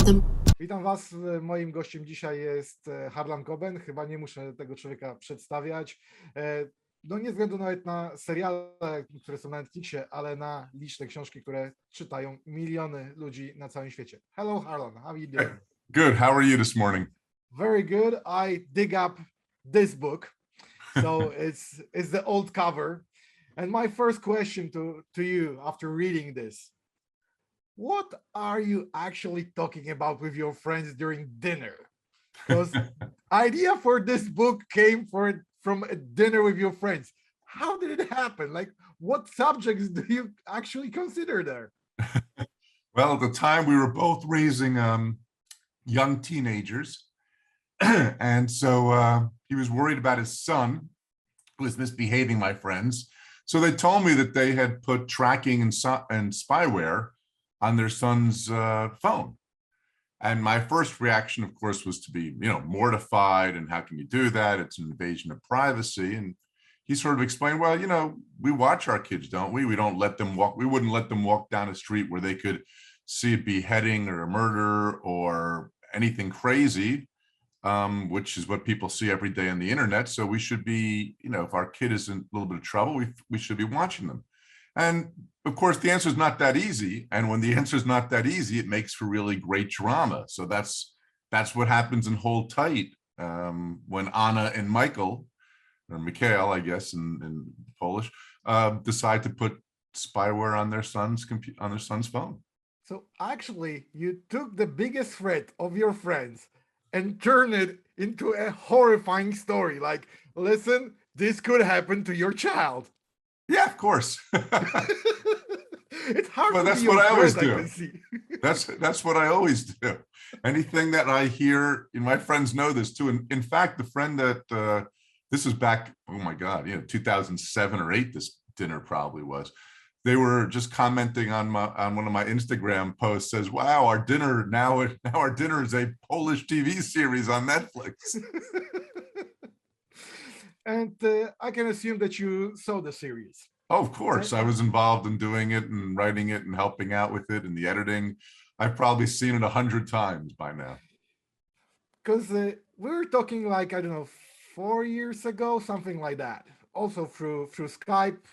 tematem. Witam Was. Moim gościem dzisiaj jest Harlan Coben. Chyba nie muszę tego człowieka przedstawiać. No nie ze względu nawet na seriale, które są na Netflixie, ale na liczne książki, które czytają miliony ludzi na całym świecie. Hello Harlan, how are you doing? Good. How are you this morning? Very good. I dig up this book. So it's the old cover. And my first question to you after reading this: what are you actually talking about with your friends during dinner? Because idea for this book came from a dinner with your friends. How did it happen? Like, what subjects do you actually consider there? Well, at the time we were both raising young teenagers. And so he was worried about his son who was misbehaving, my friends. So they told me that they had put tracking and spyware on their son's phone. And my first reaction, of course, was to be, mortified. And how can you do that? It's an invasion of privacy. And he sort of explained, well, we watch our kids, don't we? We don't let them walk. We wouldn't let them walk down a street where they could see a beheading or a murder or anything crazy, which is what people see every day on the internet. So we should be, if our kid is in a little bit of trouble, we should be watching them. And of course, the answer is not that easy. And when the answer is not that easy, it makes for really great drama. So that's what happens in Hold Tight when Anna and Michael, or Mikhail, I guess, in Polish, decide to put spyware on their son's phone. So actually, you took the biggest threat of your friends and turned it into a horrifying story. Like, listen, this could happen to your child. Yeah, of course. It's hard. Well, that's what I always do. That's what I always do. Anything that I hear, and my friends know this too. And in fact, the friend that this was back, oh my God, 2007 or 8. This dinner probably was. They were just commenting on one of my Instagram posts. Says, "Wow, our dinner now our dinner is a Polish TV series on Netflix." And I can assume that you saw the series. Oh, of course. I was involved in doing it and writing it and helping out with it and the editing. I've probably seen it 100 times by now. Because we were talking like, I don't know, 4 years ago, something like that. Also through Skype.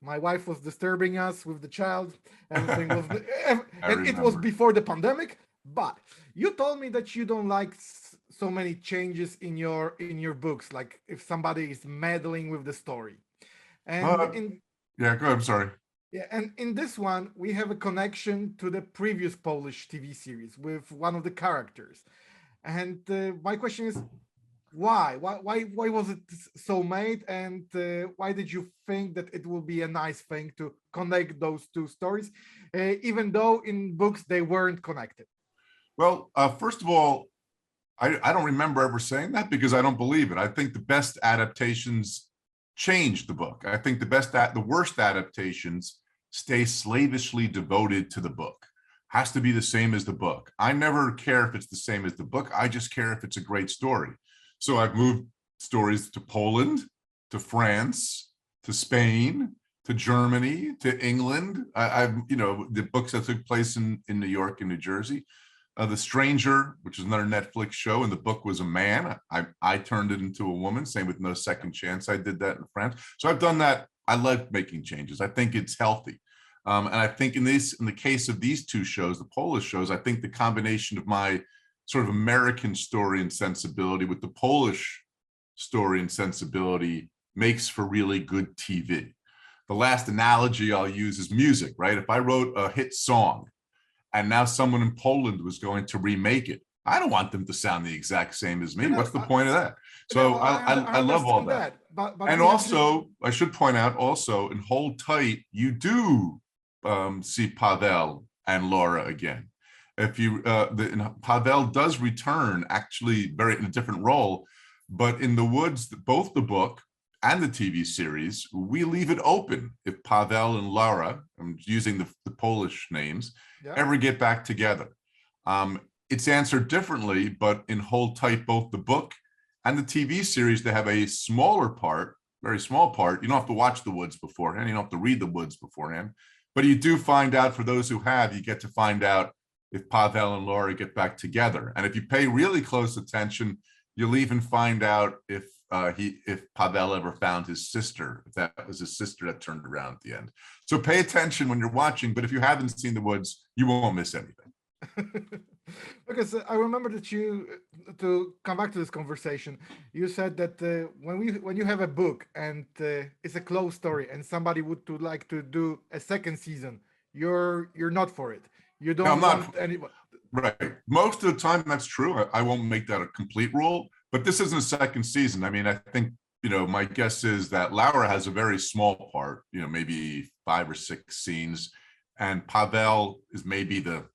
My wife was disturbing us with the child. Everything was, and it was before the pandemic. But you told me that you don't like so many changes in your books, like if somebody is meddling with the story. And yeah, go ahead. I'm sorry. Yeah, and in this one we have a connection to the previous Polish TV series with one of the characters. And my question is, why was it so made, and why did you think that it will be a nice thing to connect those two stories, even though in books they weren't connected? Well, first of all, I don't remember ever saying that because I don't believe it. I think the best adaptations change the book. I think the worst adaptations stay slavishly devoted to the book. Has to be the same as the book. I never care if it's the same as the book. I just care if it's a great story. So I've moved stories to Poland, to France, to Spain, to Germany, to England. I've the books that took place in New York and New Jersey. The Stranger, which is another Netflix show, and the book was a man. I turned it into a woman. Same with No Second Chance. I did that in France. So I've done that. I like making changes. I think it's healthy. And I think in the case of these two shows, the Polish shows, I think the combination of my sort of American story and sensibility with the Polish story and sensibility makes for really good TV. The last analogy I'll use is music, right? If I wrote a hit song and now someone in Poland was going to remake it, I don't want them to sound the exact same as me. What's the point of that? So I love all that. But and also, I should point out also in Hold Tight, you do see Pavel and Laura again. If you Pavel does return actually in a different role, but in the woods, both the book and the TV series, we leave it open if Pavel and Laura, I'm using the Polish names, ever get back together. It's answered differently, but in Hold Tight, both the book and the TV series, they have a smaller part, very small part. You don't have to watch the woods beforehand. You don't have to read the woods beforehand, but you do find out, for those who have, you get to find out if Pavel and Laura get back together. And if you pay really close attention, you'll even find out if Pavel ever found his sister, if that was his sister that turned around at the end. So pay attention when you're watching, but if you haven't seen The Woods, you won't miss anything. Because I remember that to come back to this conversation, you said that when you have a book and it's a closed story and somebody would like to do a second season, you're not for it. You don't want anyone. Right. Most of the time, that's true. I won't make that a complete rule, but this isn't a second season. I mean, I think, my guess is that Laura has a very small part, maybe 5 or 6 scenes, and Pavel is maybe the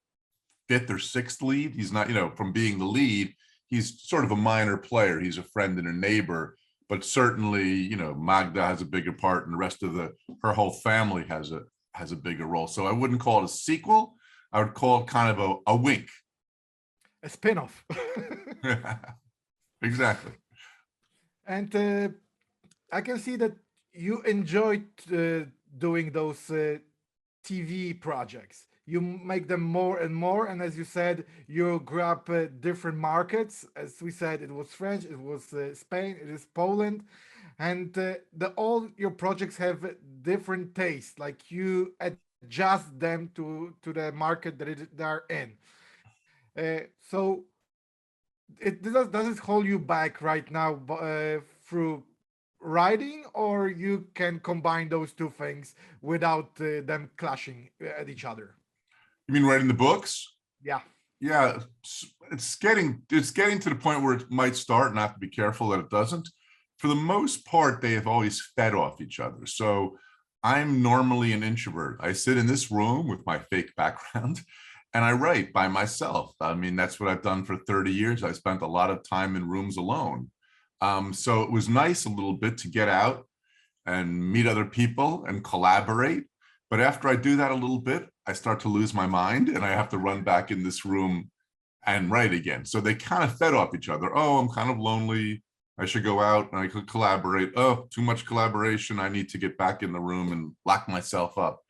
5th or 6th lead. He's not, from being the lead, he's sort of a minor player. He's a friend and a neighbor, but certainly, Magda has a bigger part, and the rest of her whole family has a bigger role. So I wouldn't call it a sequel. I would call it kind of a wink. A spin-off. Exactly. And I can see that you enjoyed doing those TV projects. You make them more and more. And as you said, you grab different markets. As we said, it was French, it was Spain, it is Poland. And all your projects have different tastes. Like you adjust them to the market that they are in. So does it hold you back right now through writing, or you can combine those two things without them clashing at each other? You mean writing the books? Yeah. Yeah, it's getting to the point where it might start, and I have to be careful that it doesn't. For the most part, they have always fed off each other. So I'm normally an introvert. I sit in this room with my fake background and I write by myself. I mean, that's what I've done for 30 years. I spent a lot of time in rooms alone. So it was nice a little bit to get out and meet other people and collaborate. But after I do that a little bit, I start to lose my mind and I have to run back in this room and write again. So they kind of fed off each other. Oh, I'm kind of lonely. I should go out and I could collaborate. Oh, too much collaboration. I need to get back in the room and lock myself up.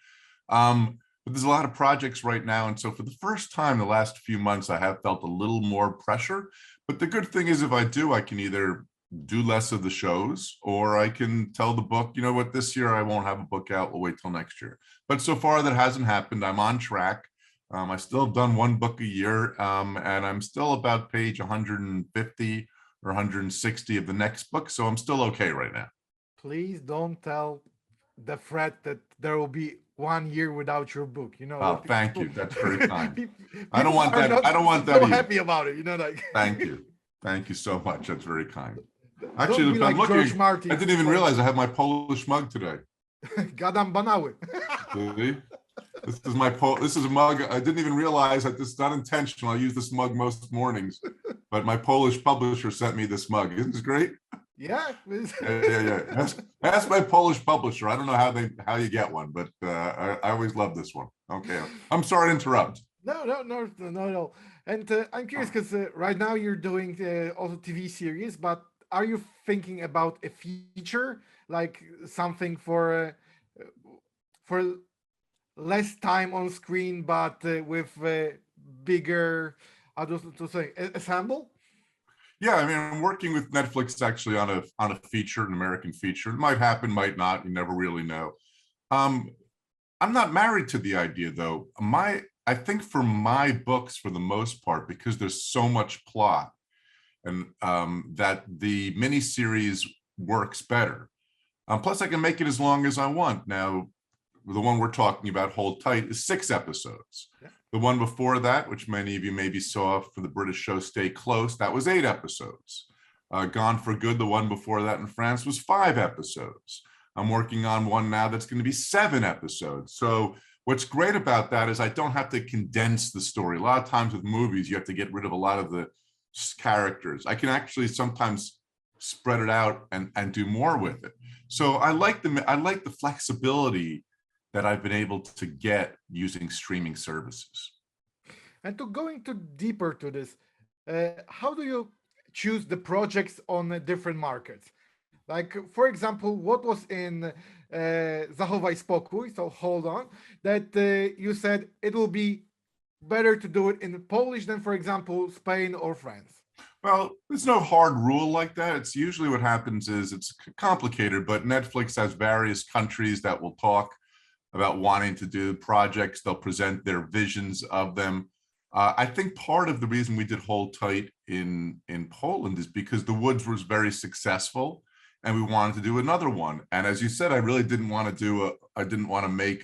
But there's a lot of projects right now. And so for the first time, the last few months, I have felt a little more pressure. But the good thing is if I do, I can either do less of the shows, or I can tell the book, you know what, this year I won't have a book out. We'll wait till next year. But so far that hasn't happened. I'm on track. I still have done 1 book a year, and I'm still about page 150 or 160 of the next book. So I'm still okay right now. Please don't tell the Fred that there will be 1 year without your book. Oh, thank you. That's very kind. I don't want that. I don't want that. So happy about it. Like. Thank you. Thank you so much. That's very kind. Actually, if like I'm looking, Martin, I didn't even realize I have my Polish mug today. Gadam banały. This is a mug. I didn't even realize that this is not intentional. I use this mug most mornings, but my Polish publisher sent me this mug. Isn't this great? Yeah. Yeah. Ask my Polish publisher. I don't know how you get one, but I always love this one. Okay. I'm sorry to interrupt. No. And I'm curious because right now you're doing also TV series, but are you thinking about a feature, like something for less time on screen, but with bigger, how to say, ensemble? Yeah, I mean, I'm working with Netflix actually on a feature, an American feature. It might happen, might not. You never really know. I'm not married to the idea, though. I think for my books, for the most part, because there's so much plot, and that the miniseries works better. Plus, I can make it as long as I want. Now, the one we're talking about, Hold Tight, is 6 episodes. Yeah. The one before that, which many of you maybe saw for the British show Stay Close, that was 8 episodes. Gone for Good, the one before that in France, was 5 episodes. I'm working on one now that's going to be 7 episodes. So what's great about that is I don't have to condense the story. A lot of times with movies, you have to get rid of a lot of the characters. I can actually sometimes spread it out and do more with it. So I like the flexibility that I've been able to get using streaming services. And to go into deeper to this, how do you choose the projects on different markets? Like, for example, what was in Zachowaj, spokój, so hold on, that you said it will be better to do it in Polish than, for example, Spain or France? Well, there's no hard rule like that. It's usually what happens is it's complicated, but Netflix has various countries that will talk about wanting to do projects. They'll present their visions of them. I think part of the reason we did Hold Tight in Poland is because The Woods was very successful and we wanted to do another one. And as you said, I really didn't want to make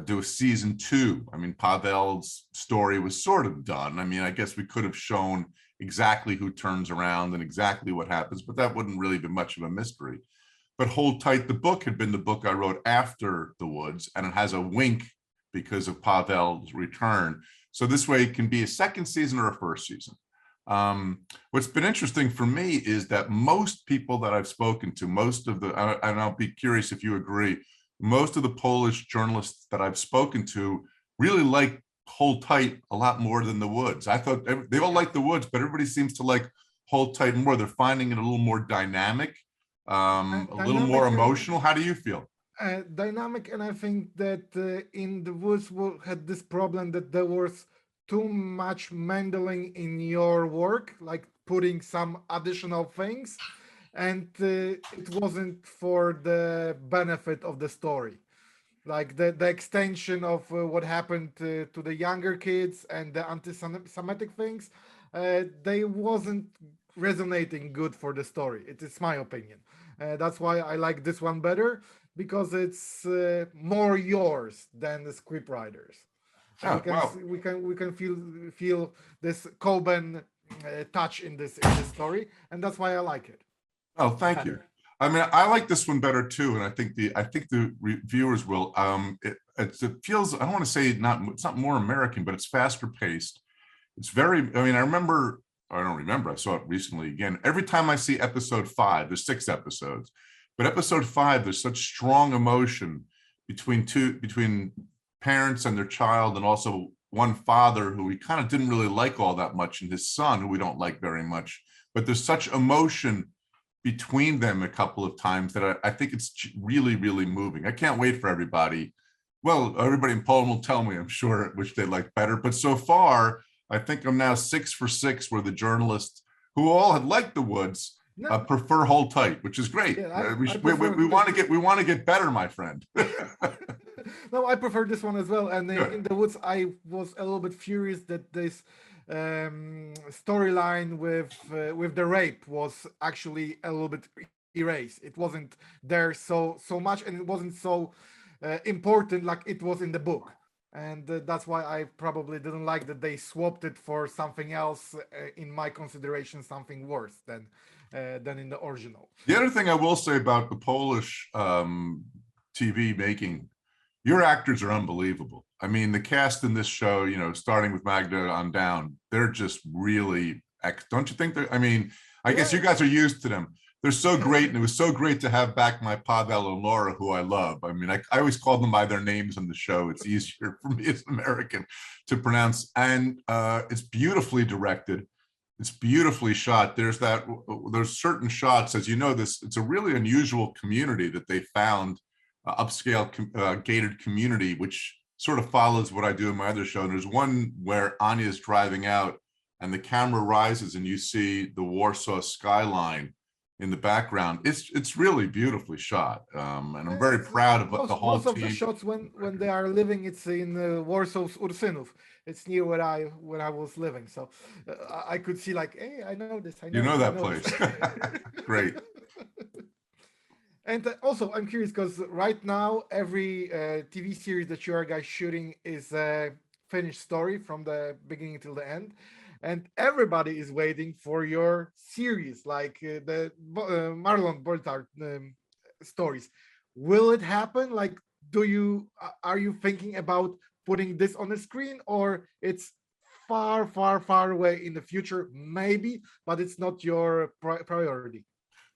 do a season 2. I mean, Pavel's story was sort of done. I mean, I guess we could have shown exactly who turns around and exactly what happens, but that wouldn't really be much of a mystery. But Hold Tight, the book, had been the book I wrote after The Woods, and it has a wink because of Pavel's return. So this way it can be a second season or a first season. What's been interesting for me is that most people that I've spoken to, and I'll be curious if you agree, most of the Polish journalists that I've spoken to really like Hold Tight a lot more than The Woods. I thought they all like The Woods, but everybody seems to like Hold Tight more. They're finding it a little more dynamic, a little more emotional. How do you feel? Dynamic, and I think that in The Woods had this problem that there was too much meddling in your work, like putting some additional things, and it wasn't for the benefit of the story. Like the extension of what happened to the younger kids and the anti-Semitic things, they wasn't resonating good for the story. It is my opinion. That's why I like this one better, because it's more yours than the script writers. And Oh, wow. we can feel this Coben touch in this story, and that's why I like it. Oh, thank you. I mean, I like this one better too, and I think the viewers will. It feels, I don't want to say it's not more American, but it's faster paced. It's very. I mean, I don't remember. I saw it recently again. Every time I see episode 5, there's 6 episodes, but episode 5, there's such strong emotion between parents and their child, and also one father who we kind of didn't really like all that much, and his son who we don't like very much. But there's such emotion between them a couple of times that I think it's really, really moving. I can't wait for everybody. Well, everybody in Poland will tell me, I'm sure, which they like better. But so far, I think I'm now 6 for 6, where the journalists who all had liked The Woods prefer Hold Tight, which is great. Yeah, we want to get better, my friend. No, I prefer this one as well. And in The Woods, I was a little bit furious that this storyline with the rape was actually a little bit erased. It wasn't there so much, and it wasn't so important like it was in the book. And that's why I probably didn't like that they swapped it for something else. In my consideration, something worse than in the original. The other thing I will say about the Polish TV making, your actors are unbelievable. I mean, the cast in this show, you know, starting with Magda on down, they're just really, don't you think that? I mean, I guess you guys are used to them. They're so great, and it was so great to have back my Pavel and Laura, who I love. I mean, I always call them by their names on the show. It's easier for me as an American to pronounce. And it's beautifully directed. It's beautifully shot. There's certain shots, as you know, it's a really unusual community that they found, upscale gated community, which sort of follows what I do in my other show. And there's one where Anya is driving out and the camera rises and you see the Warsaw skyline in the background. It's really beautifully shot, and I'm very proud of the whole team. Most of the shots when they are living, it's in Warsaw's Ursynów. It's near where I was living, so I could see like, hey, I know this. You know that place. Great. And also, I'm curious because right now every TV series that you are guys shooting is a finished story from the beginning till the end. And everybody is waiting for your series, like the Marlon Bortard stories. Will it happen? Like, are you thinking about putting this on the screen, or it's far, far, far away in the future? Maybe, but it's not your priority.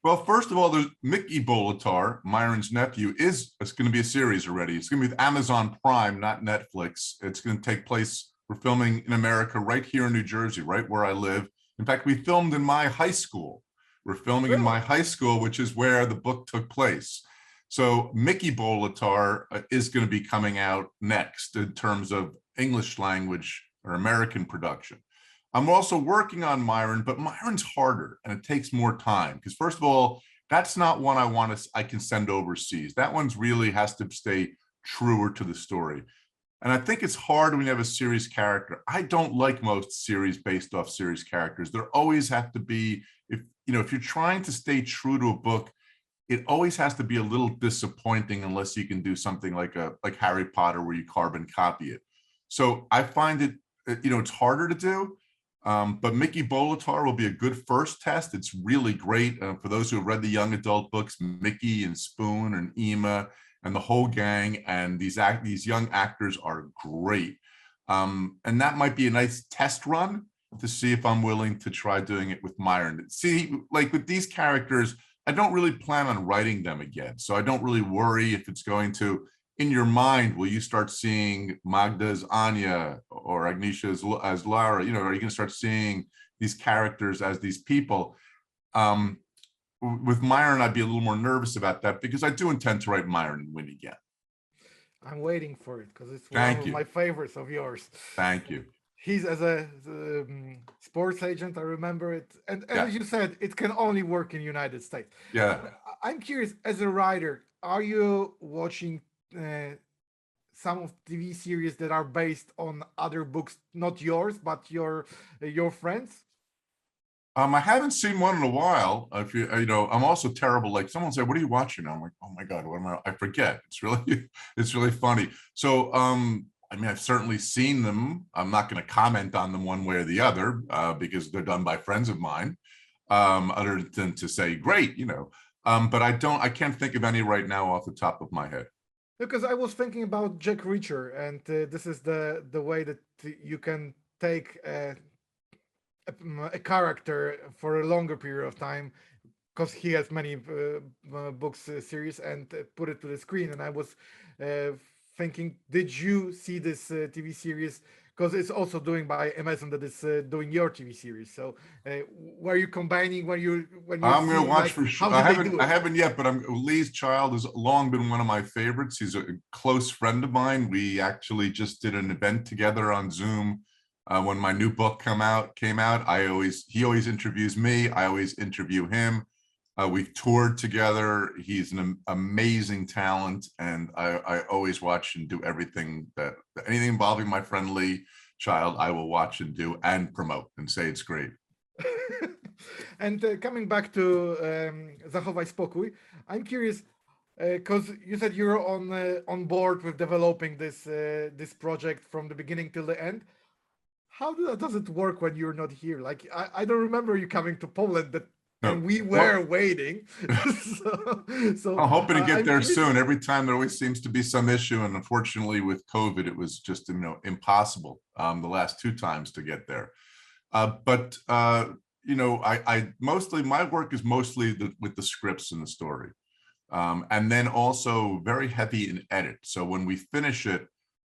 Well, first of all, there's Mickey Bolitar, Myron's nephew. It's going to be a series already. It's going to be with Amazon Prime, not Netflix. It's going to take place. We're filming in America, right here in New Jersey, right where I live. In fact, we filmed in my high school. We're filming in my high school, which is where the book took place. So Mickey Bolitar is going to be coming out next in terms of English language or American production. I'm also working on Myron, but Myron's harder and it takes more time because, first of all, that's not one I can send overseas. That one's really has to stay truer to the story. And I think it's hard when you have a series character. I don't like most series based off series characters. There always have to be, if you're trying to stay true to a book, it always has to be a little disappointing unless you can do something like Harry Potter where you carbon copy it. So I find it, it's harder to do. But Mickey Bolitar will be a good first test. It's really great. For those who have read the young adult books, Mickey and Spoon and Ema and the whole gang, and these young actors are great. And that might be a nice test run to see if I'm willing to try doing it with Myron. See, like with these characters, I don't really plan on writing them again. So I don't really worry if it's going to, in your mind, will you start seeing Magda as Anya or Agnisha as Lara? Are you going to start seeing these characters as these people? With Myron, I'd be a little more nervous about that because I do intend to write Myron and Winnie again. I'm waiting for it because it's one of my favorites of yours. Thank you. He's as a sports agent, I remember it. And as you said, it can only work in the United States. Yeah. I'm curious, as a writer, are you watching some of TV series that are based on other books, not yours, but your friends? I haven't seen one in a while. If I'm also terrible. Like someone said, "What are you watching?" I'm like, "Oh my God, what am I?" I forget. It's really funny. So, I've certainly seen them. I'm not going to comment on them one way or the other because they're done by friends of mine. Other than to say, "Great," but I can't think of any right now off the top of my head. Because I was thinking about Jack Reacher, and this is the way that you can take a character for a longer period of time, because he has many books series, and put it to the screen. And I was thinking, did you see this TV series? Because it's also doing by Amazon that is doing your TV series. So were you combining when you I'm going to watch like, for sure. I haven't yet, but Lee's Child has long been one of my favorites. He's a close friend of mine. We actually just did an event together on Zoom when my new book came out. He always interviews me. I always interview him. We've toured together. He's an amazing talent, and I always watch and do anything involving my friend Lee Child, I will watch and do and promote and say it's great. And coming back to Zachowaj, spokój, I'm curious because you said you're on board with developing this project from the beginning till the end. How does it work when you're not here? Like I don't remember you coming to Poland and we were waiting. so I'm hoping to get there soon. Every time there always seems to be some issue, and unfortunately with COVID, it was just impossible the last 2 times to get there. But I mostly, my work is mostly with the scripts and the story, and then also very heavy in edit. So when we finish it,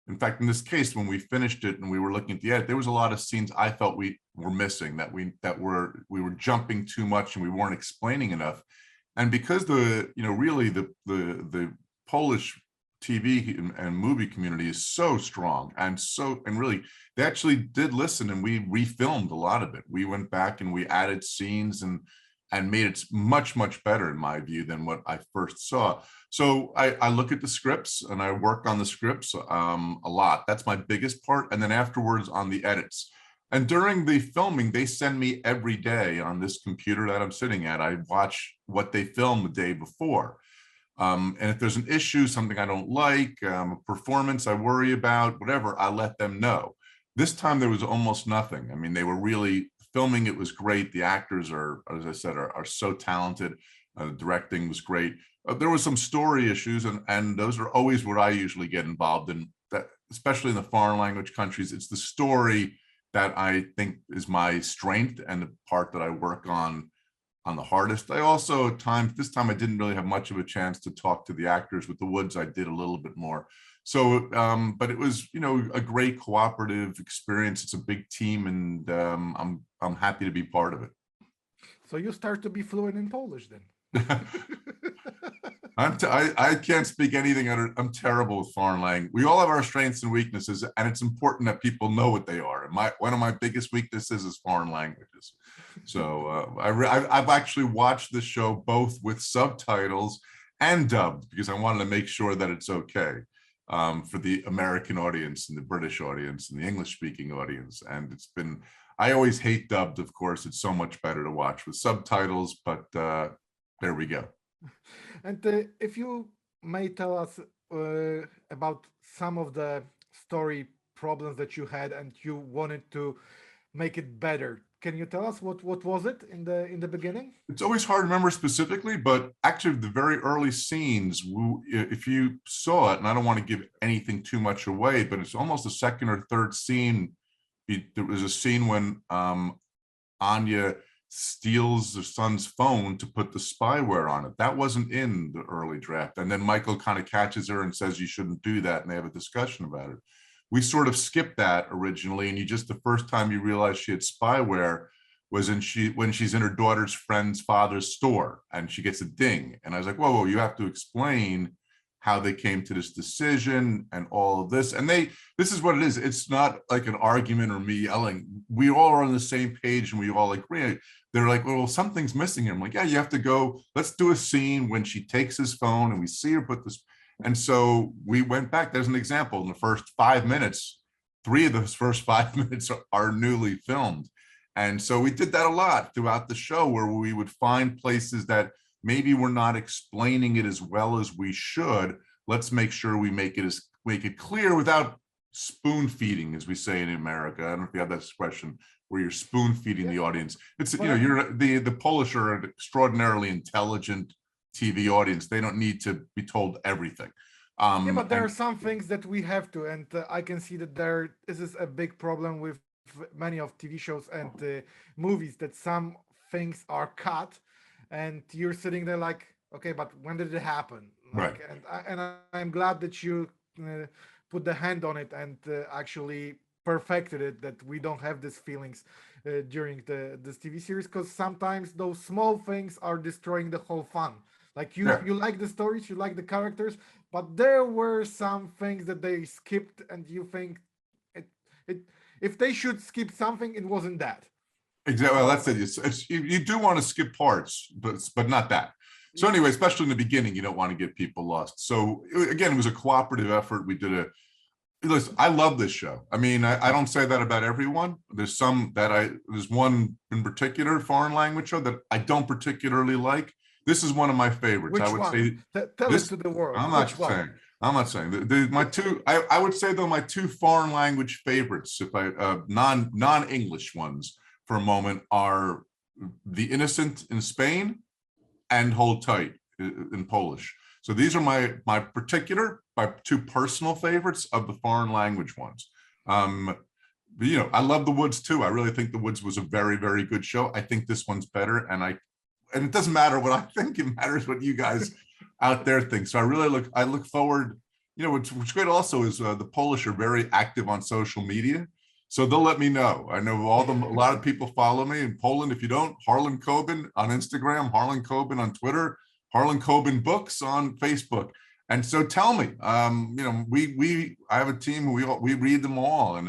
in fact, in this case, when we finished it and we were looking at the edit, there was a lot of scenes I felt we were missing, that we were jumping too much and we weren't explaining enough. And because really the Polish TV and movie community is so strong and really they actually did listen, and we refilmed a lot of it. We went back and we added scenes and made it much, much better in my view than what I first saw. So I look at the scripts and I work on the scripts a lot. That's my biggest part. And then afterwards on the edits. And during the filming, they send me every day on this computer that I'm sitting at. I watch what they filmed the day before. And if there's an issue, something I don't like, a performance I worry about, whatever, I let them know. This time there was almost nothing. I mean, they were really filming. It was great. The actors are, as I said, are so talented. The directing was great. There was some story issues, and those are always what I usually get involved in, that, especially in the foreign language countries. It's the story that I think is my strength and the part that I work on the hardest. I also this time I didn't really have much of a chance to talk to the actors. With the Woods, I did a little bit more. So, but it was, a great cooperative experience. It's a big team, and I'm happy to be part of it. So you start to be fluent in Polish then. I can't speak anything under. I'm terrible with foreign language. We all have our strengths and weaknesses, and it's important that people know what they are. And one of my biggest weaknesses is foreign languages. So I've actually watched the show both with subtitles and dubbed because I wanted to make sure that it's okay for the American audience and the British audience and the English-speaking audience. And it's been. I always hate dubbed, of course. It's so much better to watch with subtitles, but there we go. And if you may tell us about some of the story problems that you had and you wanted to make it better, can you tell us what was it in the beginning? It's always hard to remember specifically, but actually the very early scenes, if you saw it, and I don't want to give anything too much away, but it's almost the second or third scene. There was a scene when Anya steals the son's phone to put the spyware on it. That wasn't in the early draft. And then Michael kind of catches her and says, you shouldn't do that. And they have a discussion about it. We sort of skipped that originally. And the first time you realize she had spyware was when she's in her daughter's friend's father's store and she gets a ding. And I was like, whoa, you have to explain how they came to this decision and all of this. And this is what it is. It's not like an argument or me yelling. We all are on the same page and we all agree. They're like, well, something's missing here. I'm like, yeah, you have to go, let's do a scene when she takes his phone and we see her put this. And so we went back. There's an example in the first 5 minutes, 3 of those first 5 minutes are newly filmed. And so we did that a lot throughout the show where we would find places that maybe we're not explaining it as well as we should. Let's make sure we make it clear without spoon feeding, as we say in America. I don't know if you have that expression where you're spoon feeding the audience. It's you're the Polish are an extraordinarily intelligent TV audience. They don't need to be told everything. But there are some things that we have to, and I can see that this is a big problem with many of TV shows and movies, that some things are cut. And you're sitting there like, okay, but when did it happen? Like, right. I'm glad that you put the hand on it and actually perfected it, that we don't have these feelings during this TV series, because sometimes those small things are destroying the whole fun. Like you like the stories, you like the characters, but there were some things that they skipped, and you think if they should skip something, it wasn't that. Exactly. Well, that's it. You do want to skip parts, but not that. So anyway, especially in the beginning, you don't want to get people lost. So again, it was a cooperative effort. Listen, I love this show. I mean, I don't say that about everyone. There's one in particular foreign language show that I don't particularly like. This is one of my favorites. Which I would say tell it to the world. I'm not saying. My two. I would say though my two foreign language favorites, if I non-English ones for a moment, are The Innocent in Spain and Hold Tight in Polish. So these are my two personal favorites of the foreign language ones. But, I love The Woods too. I really think The Woods was a very, very good show. I think this one's better, and it doesn't matter what I think. It matters what you guys out there think. So I look forward. What's great also is the Polish are very active on social media. So they'll let me know. I know a lot of people follow me in Poland. If you don't, Harlan Coben on Instagram, Harlan Coben on Twitter, Harlan Coben Books on Facebook. And so tell me, I have a team, we read them all. And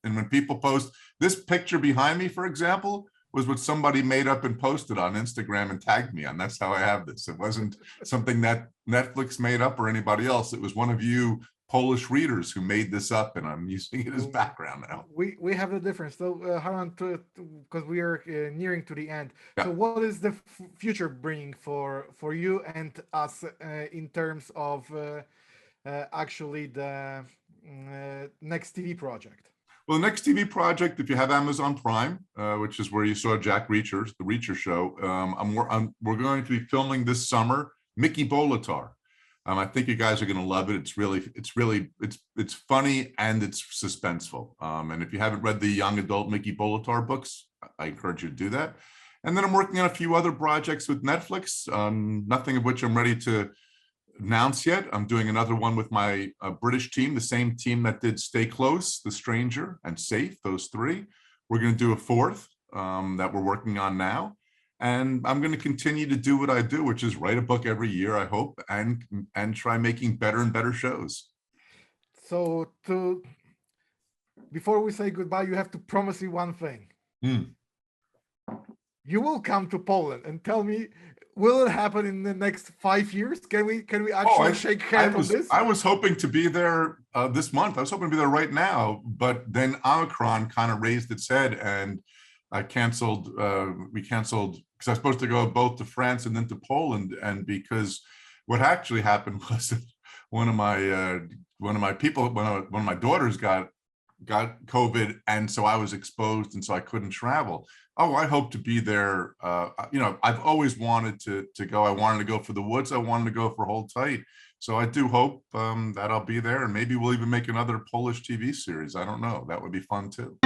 when people post this picture behind me, for example, was what somebody made up and posted on Instagram and tagged me on. That's how I have this. It wasn't something that Netflix made up or anybody else. It was one of you Polish readers who made this up, and I'm using it as background now. We have a difference. So Harlan, because we are nearing to the end. Yeah. So what is the future bringing for you and us in terms of actually the next TV project? Well, the next TV project, if you have Amazon Prime, which is where you saw Jack Reacher's, the Reacher Show, we're going to be filming this summer Mickey Bolitar. I think you guys are going to love it. It's funny and it's suspenseful. And if you haven't read the young adult Mickey Bolitar books, I encourage you to do that. And then I'm working on a few other projects with Netflix, nothing of which I'm ready to announce yet. I'm doing another one with my British team, the same team that did Stay Close, The Stranger, and Safe, those three. We're going to do a fourth that we're working on now. And I'm going to continue to do what I do, which is write a book every year, I hope, and try making better and better shows. So before we say goodbye, you have to promise me one thing. You will come to Poland and tell me, will it happen in the next 5 years? Can we actually shake hands on this? I was hoping to be there this month. I was hoping to be there right now, but then Omicron kind of raised its head, and we canceled because I was supposed to go both to France and then to Poland. And because what actually happened was that one of my daughters got COVID, and so I was exposed, and so I couldn't travel. Oh, I hope to be there. I've always wanted to go. I wanted to go for the Woods. I wanted to go for Hold Tight. So I do hope that I'll be there, and maybe we'll even make another Polish TV series. I don't know. That would be fun too.